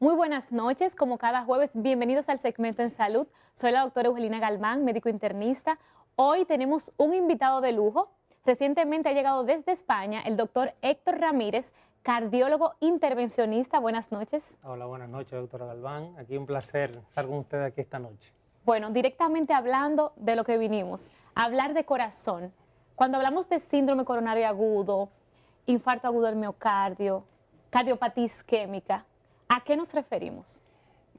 Muy buenas noches, como cada jueves, bienvenidos al segmento en salud. Soy la doctora Eugenia Galván, médico internista. Hoy tenemos un invitado de lujo. Recientemente ha llegado desde España el doctor Héctor Ramírez, cardiólogo intervencionista. Buenas noches. Hola, buenas noches, doctora Galván. Aquí un placer estar con usted aquí esta noche. Bueno, directamente hablando de lo que vinimos, hablar de corazón. Cuando hablamos de síndrome coronario agudo, infarto agudo del miocardio, cardiopatía isquémica, ¿a qué nos referimos?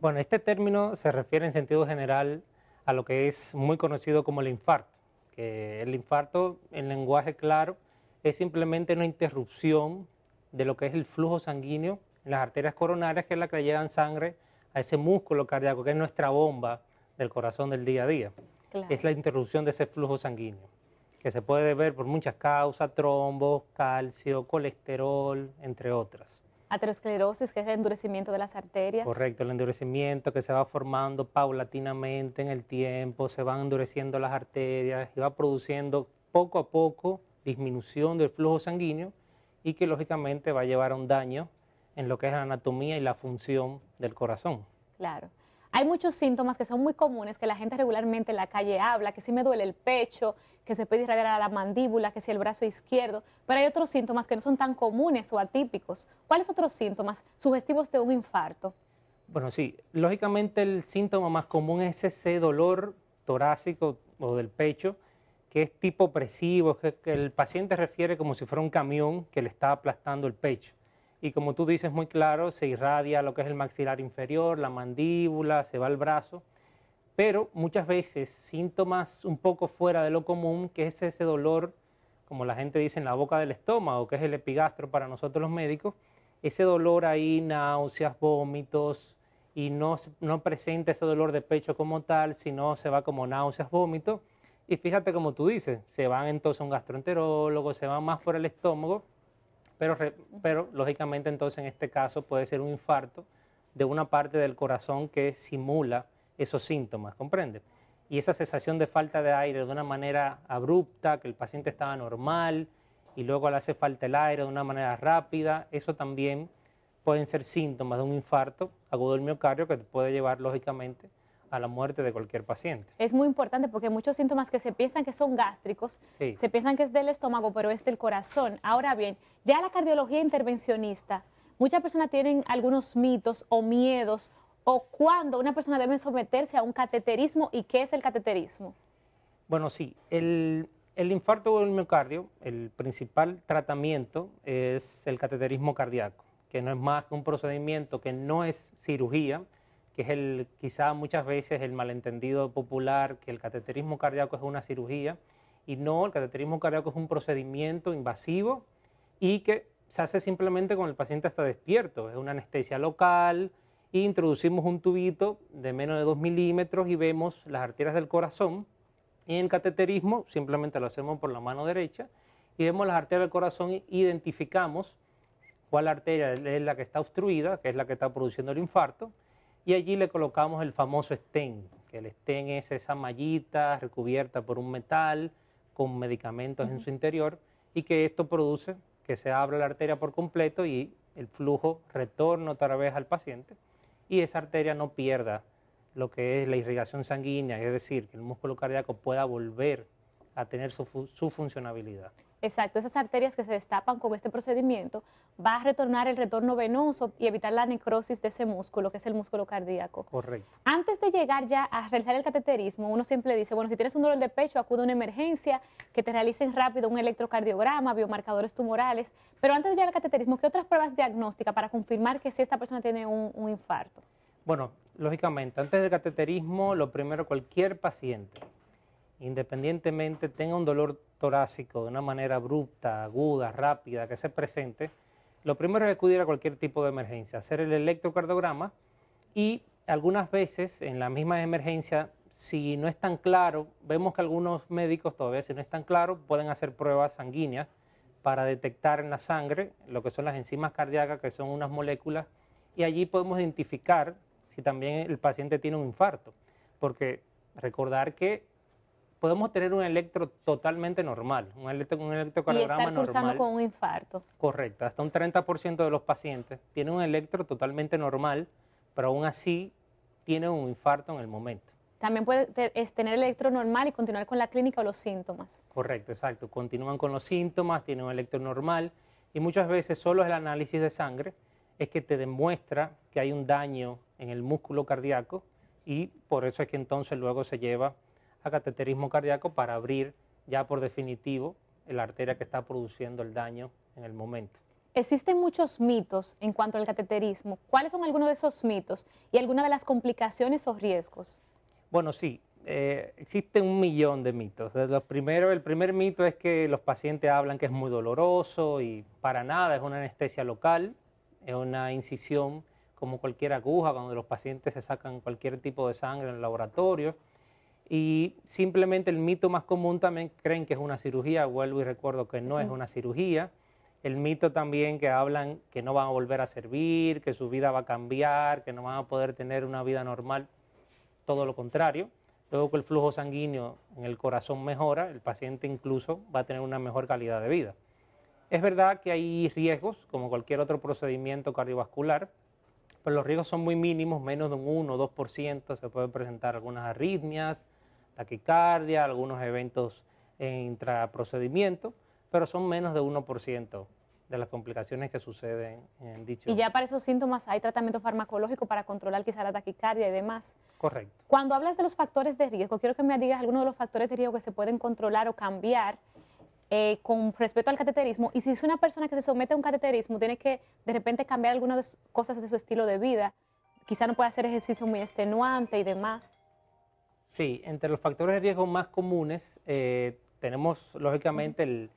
Bueno, este término se refiere en sentido general a lo que es muy conocido como el infarto, que el infarto, en lenguaje claro, es simplemente una interrupción de lo que es el flujo sanguíneo en las arterias coronarias, que es la que llevan sangre a ese músculo cardíaco, que es nuestra bomba del corazón del día a día. Claro. Es la interrupción de ese flujo sanguíneo, que se puede ver por muchas causas: trombos, calcio, colesterol, entre otras. Aterosclerosis, que es el endurecimiento de las arterias. Correcto, el endurecimiento que se va formando paulatinamente en el tiempo, se van endureciendo las arterias y va produciendo poco a poco disminución del flujo sanguíneo y que lógicamente va a llevar a un daño en lo que es la anatomía y la función del corazón. Claro. Hay muchos síntomas que son muy comunes, que la gente regularmente en la calle habla, que si me duele el pecho, que se puede irradiar a la mandíbula, que si el brazo izquierdo, pero hay otros síntomas que no son tan comunes o atípicos. ¿Cuáles otros síntomas sugestivos de un infarto? Bueno, sí, lógicamente el síntoma más común es ese dolor torácico o del pecho, que es tipo opresivo, que el paciente refiere como si fuera un camión que le está aplastando el pecho. Y como tú dices muy claro, se irradia lo que es el maxilar inferior, la mandíbula, se va al brazo, pero muchas veces síntomas un poco fuera de lo común, que es ese dolor, como la gente dice, en la boca del estómago, que es el epigastro para nosotros los médicos, ese dolor ahí, náuseas, vómitos, y no presenta ese dolor de pecho como tal, sino se va como náuseas, vómitos, y fíjate como tú dices, se van entonces a un gastroenterólogo, se van más por el estómago, pero lógicamente entonces en este caso puede ser un infarto de una parte del corazón que simula esos síntomas, ¿comprende? Y esa sensación de falta de aire de una manera abrupta, que el paciente estaba normal y luego le hace falta el aire de una manera rápida, eso también pueden ser síntomas de un infarto agudo del miocardio que te puede llevar lógicamente a la muerte de cualquier paciente. Es muy importante porque muchos síntomas que se piensan que son gástricos, Sí. se piensan que es del estómago, pero es del corazón. Ahora bien, ya la cardiología intervencionista, muchas personas tienen algunos mitos o miedos o cuándo una persona debe someterse a un cateterismo y qué es el cateterismo. Bueno, sí, el infarto del miocardio, el principal tratamiento es el cateterismo cardíaco, que no es más que un procedimiento que no es cirugía, que es quizá muchas veces el malentendido popular, que el cateterismo cardíaco es una cirugía, y no, el cateterismo cardíaco es un procedimiento invasivo y que se hace simplemente cuando el paciente está despierto, es una anestesia local, e introducimos un tubito de menos de 2 milímetros y vemos las arterias del corazón. Y en el cateterismo simplemente lo hacemos por la mano derecha y vemos las arterias del corazón e identificamos cuál arteria es la que está obstruida, que es la que está produciendo el infarto, y allí le colocamos el famoso stent, que el stent es esa mallita recubierta por un metal con medicamentos en su interior y que esto produce que se abra la arteria por completo y el flujo retorna otra vez al paciente y esa arteria no pierda lo que es la irrigación sanguínea, es decir, que el músculo cardíaco pueda volver a tener su funcionabilidad. Exacto, esas arterias que se destapan con este procedimiento va a retornar el retorno venoso y evitar la necrosis de ese músculo, que es el músculo cardíaco. Correcto. Antes de llegar ya a realizar el cateterismo, uno siempre dice, bueno, si tienes un dolor de pecho, acude a una emergencia, que te realicen rápido un electrocardiograma, biomarcadores tumorales, pero antes de llegar al cateterismo, ¿qué otras pruebas diagnósticas para confirmar que si esta persona tiene un infarto? Bueno, lógicamente, antes del cateterismo, lo primero, cualquier paciente, independientemente tenga un dolor torácico de una manera abrupta, aguda, rápida, que se presente, lo primero es acudir a cualquier tipo de emergencia, hacer el electrocardiograma y algunas veces en la misma emergencia, si no es tan claro, vemos que algunos médicos todavía si no es tan claro, pueden hacer pruebas sanguíneas para detectar en la sangre lo que son las enzimas cardíacas, que son unas moléculas, y allí podemos identificar si también el paciente tiene un infarto, porque recordar que podemos tener un electro totalmente normal, un Y electrocardiograma estar cursando normal. con un infarto. Correcto, hasta un 30% de los pacientes tienen un electro totalmente normal, pero aún así tiene un infarto en el momento. También puede tener el electro normal y continuar con la clínica o los síntomas. Correcto, exacto. Continúan con los síntomas, tienen un electro normal y muchas veces solo el análisis de sangre es que te demuestra que hay un daño en el músculo cardíaco y por eso es que entonces luego se lleva a cateterismo cardíaco para abrir ya por definitivo la arteria que está produciendo el daño en el momento. Existen muchos mitos en cuanto al cateterismo. ¿Cuáles son algunos de esos mitos y algunas de las complicaciones o riesgos? Bueno, sí, existen 1.000.000 de mitos. El primer mito es que los pacientes hablan que es muy doloroso y para nada, es una anestesia local, es una incisión como cualquier aguja cuando los pacientes se sacan cualquier tipo de sangre en el laboratorio. Y simplemente el mito más común también creen que es una cirugía, vuelvo y recuerdo que no es una cirugía. El mito también que hablan que no van a volver a servir, que su vida va a cambiar, que no van a poder tener una vida normal. Todo lo contrario, luego que el flujo sanguíneo en el corazón mejora, el paciente incluso va a tener una mejor calidad de vida. Es verdad que hay riesgos, como cualquier otro procedimiento cardiovascular, pero los riesgos son muy mínimos, menos de un 1 o 2%, se pueden presentar algunas arritmias, taquicardia, algunos eventos intraprocedimiento, pero son menos de 1% de las complicaciones que suceden en dicho. Y ya para esos síntomas hay tratamiento farmacológico para controlar quizá la taquicardia y demás. Correcto. Cuando hablas de los factores de riesgo, quiero que me digas algunos de los factores de riesgo que se pueden controlar o cambiar con respecto al cateterismo. Y si es una persona que se somete a un cateterismo, tiene que de repente cambiar algunas cosas de su estilo de vida. Quizá no puede hacer ejercicio muy extenuante y demás. Sí, entre los factores de riesgo más comunes tenemos lógicamente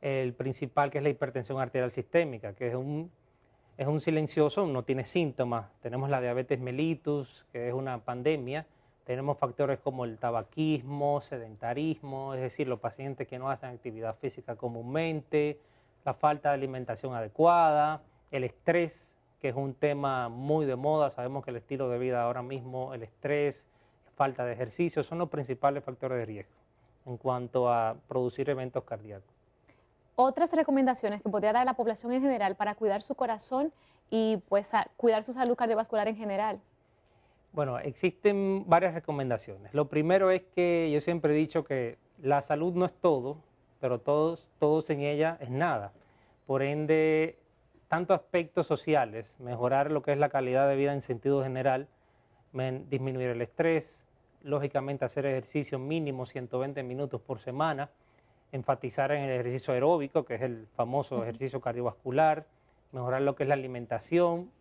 el principal, que es la hipertensión arterial sistémica, que es un silencioso, no tiene síntomas. Tenemos la diabetes mellitus, que es una pandemia. Tenemos factores como el tabaquismo, sedentarismo, es decir, los pacientes que no hacen actividad física comúnmente, la falta de alimentación adecuada, el estrés, que es un tema muy de moda. Sabemos que el estilo de vida ahora mismo, el estrés, la falta de ejercicio, son los principales factores de riesgo en cuanto a producir eventos cardíacos. Otras recomendaciones que podría dar a la población en general para cuidar su corazón y pues cuidar su salud cardiovascular en general. Bueno, existen varias recomendaciones. Lo primero es que yo siempre he dicho que la salud no es todo, pero todo sin ella es nada. Por ende, tanto aspectos sociales, mejorar lo que es la calidad de vida en sentido general, disminuir el estrés, lógicamente hacer ejercicio mínimo 120 minutos por semana, enfatizar en el ejercicio aeróbico, que es el famoso ejercicio cardiovascular, mejorar lo que es la alimentación,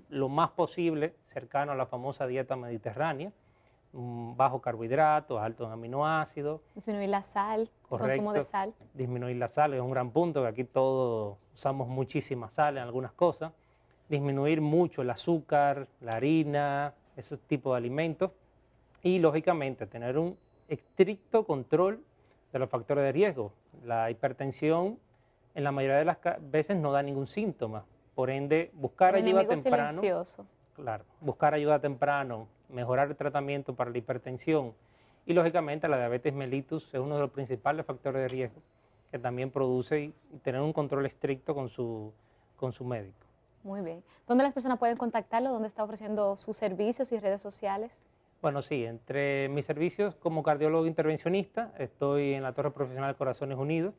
lo más posible cercano a la famosa dieta mediterránea, bajo carbohidratos, alto en aminoácidos. Disminuir la sal, el consumo de sal. Disminuir la sal es un gran punto, que aquí todos usamos muchísima sal en algunas cosas. Disminuir mucho el azúcar, la harina, esos tipos de alimentos. Y lógicamente tener un estricto control de los factores de riesgo. La hipertensión en la mayoría de las veces no da ningún síntoma. Por ende, buscar ayuda temprano. Silencioso. Claro, buscar ayuda temprano, mejorar el tratamiento para la hipertensión y lógicamente la diabetes mellitus es uno de los principales factores de riesgo que también produce y tener un control estricto con su médico. Muy bien. ¿Dónde las personas pueden contactarlo? ¿Dónde está ofreciendo sus servicios y redes sociales? Bueno, sí, entre mis servicios como cardiólogo intervencionista estoy en la Torre Profesional Corazones Unidos,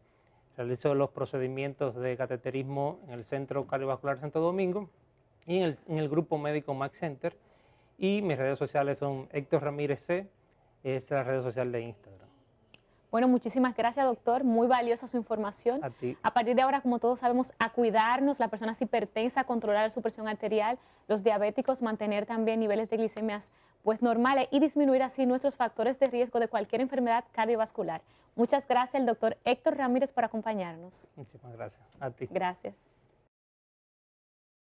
realizo los procedimientos de cateterismo en el Centro Cardiovascular Santo Domingo y en el grupo médico Max Center, y mis redes sociales son Héctor Ramírez C, es la red social de Instagram. Bueno, muchísimas gracias, doctor. Muy valiosa su información. A ti. A partir de ahora, como todos sabemos, a cuidarnos, las personas hipertensas, controlar su presión arterial, los diabéticos, mantener también niveles de glicemias pues normales y disminuir así nuestros factores de riesgo de cualquier enfermedad cardiovascular. Muchas gracias al doctor Héctor Ramírez por acompañarnos. Muchísimas gracias. A ti. Gracias.